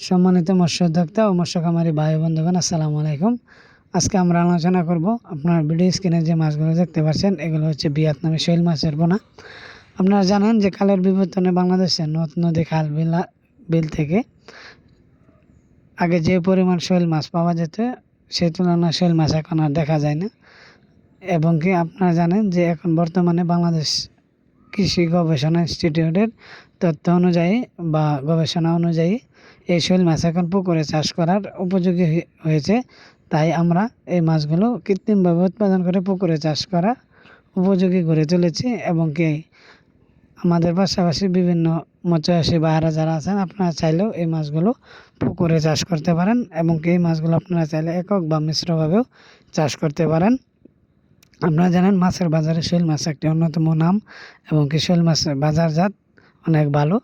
সম্মানিত মৎস্য উদ্যোক্তা ও মৎস্য খামারি ভাই বন্ধুগণ, আসসালামু আলাইকুম। আজকে আমরা আলোচনা করব, আপনার ভিডিও স্ক্রিনে যে মাছগুলো দেখতে পাচ্ছেন এগুলো হচ্ছে ভিয়েতনামি শৈল মাছের পোনা। আপনারা জানেন যে কালের বিবর্তনে বাংলাদেশের নদ-নদী, খাল, বিল থেকে আগে যে পরিমাণ শৈল মাছ পাওয়া যেত সেই তুলনায় শৈল মাছ এখন আর দেখা যায় না। এবং কি আপনারা জানেন যে এখন বর্তমানে বাংলাদেশ কৃষি গবেষণা ইনস্টিটিউটের তথ্য অনুযায়ী বা গবেষণা অনুযায়ী এই শৈল মাছ এখন পুকুরে চাষ করার উপযোগী হয়েছে। তাই আমরা এই মাছগুলো কৃত্রিমভাবে উৎপাদন করে পুকুরে চাষ করা উপযোগী করে তুলেছি। এবং কি আমাদের পাশাপাশি বিভিন্ন মৎস্যচাষী ভাইয়েরা যারা আছেন, আপনারা চাইলেও এই মাছগুলো পুকুরে চাষ করতে পারেন। এবং কি এই মাছগুলো আপনারা চাইলে একক বা মিশ্রভাবেও চাষ করতে পারেন। আপনারা জানেন মাছের বাজারে শৈল মাছ একটি অন্যতম নাম, এবং কি শৈল মাছের বাজারজাত অনেক ভালো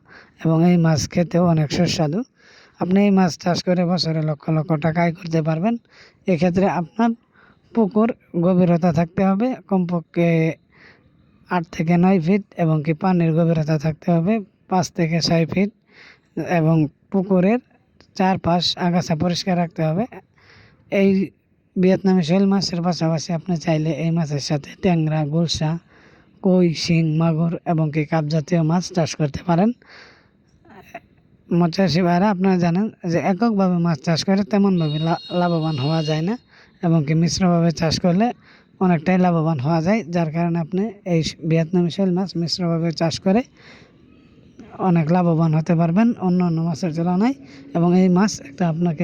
এবং এই মাছ খেতেও অনেক সুস্বাদু। আপনি এই মাছ চাষ করে বছরে লক্ষ লক্ষ টাকা আয় করতে পারবেন। এক্ষেত্রে আপনার পুকুর গভীরতা থাকতে হবে কমপক্ষে 8 থেকে 9 ফিট, এবং কি পানির গভীরতা থাকতে হবে 5 থেকে 6 ফিট, এবং পুকুরের চারপাশ আগাছা পরিষ্কার রাখতে হবে। এই ভিয়েতনামি শৈল মাছের পাশাপাশি আপনি চাইলে এই মাছের সাথে ট্যাংরা, গুলশা, কই, শিং, মাগুর এবং কি কাপ জাতীয় মাছ চাষ করতে পারেন। মৎস্যচাষী ভাইরা আপনারা জানেন যে এককভাবে মাছ চাষ করে তেমনভাবে লাভবান হওয়া যায় না, এবং কি মিশ্রভাবে চাষ করলে অনেকটাই লাভবান হওয়া যায়। যার কারণে আপনি এই ভিয়েতনামি শৈল মাছ মিশ্রভাবে চাষ করে অনেক লাভবান হতে পারবেন অন্য অন্য মাছের তুলনায়। এবং এই মাছ আপনাকে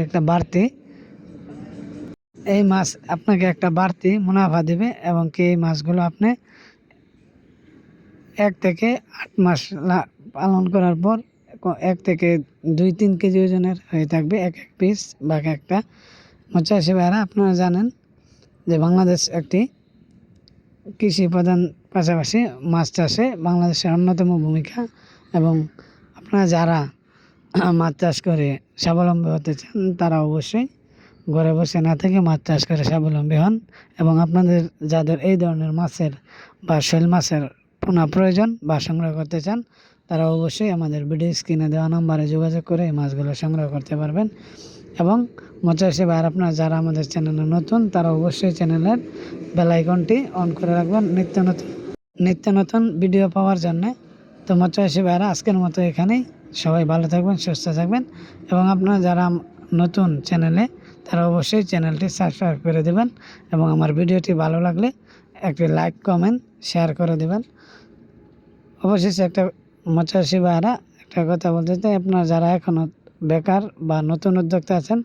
একটা বাড়তি মুনাফা দেবে। এবং কি এই মাছগুলো আপনি 1 থেকে 8 মাস পালন করার পর 1 থেকে 2-3 কেজি ওজনের হয়ে থাকবে এক পিস বা একটা। মৎস্যচাষী ভাইরা আপনারা জানেন যে বাংলাদেশ একটি কৃষি প্রধান, পাশাপাশি মাছ চাষে বাংলাদেশের অন্যতম ভূমিকা। এবং আপনারা যারা মাছ চাষ করে স্বাবলম্বী হতে চান তারা অবশ্যই ঘরে বসে না থেকে মাছ চাষ করে স্বাবলম্বী হন। এবং আপনাদের যাদের এই ধরনের মাছের বা শৈল মাছের পোনা প্রয়োজন বা সংগ্রহ করতে চান, তারা অবশ্যই আমাদের ভিডিও স্ক্রিনে দেওয়া নম্বরে যোগাযোগ করে এই মাছগুলো সংগ্রহ করতে পারবেন। এবং মৎস্যচাষী ভাইরা আপনারা যারা আমাদের চ্যানেলে নতুন, তারা অবশ্যই চ্যানেলের বেল আইকনটি অন করে রাখবেন নিত্য নতুন ভিডিও পাওয়ার জন্য। তো মৎস্যচাষী ভাইরা আজকের মতো এখানেই। সবাই ভালো থাকবেন, সুস্থ থাকবেন। এবং আপনারা যারা নতুন চ্যানেলে, তারা অবশ্যই চ্যানেলটি সাবস্ক্রাইব করে দেবেন। এবং আমার ভিডিওটি ভালো লাগলে একটি লাইক, কমেন্ট, শেয়ার করে দেবেন। অবশেষে একটা মৎস্যচাষী ভাইরা একটা কথা বলতে চাই, আপনারা যারা এখনও বেকার বা নতুন উদ্যোক্তা আছেন,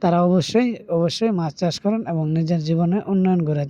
তারা অবশ্যই মাছ চাষ করুন এবং নিজের জীবনে উন্নয়ন করে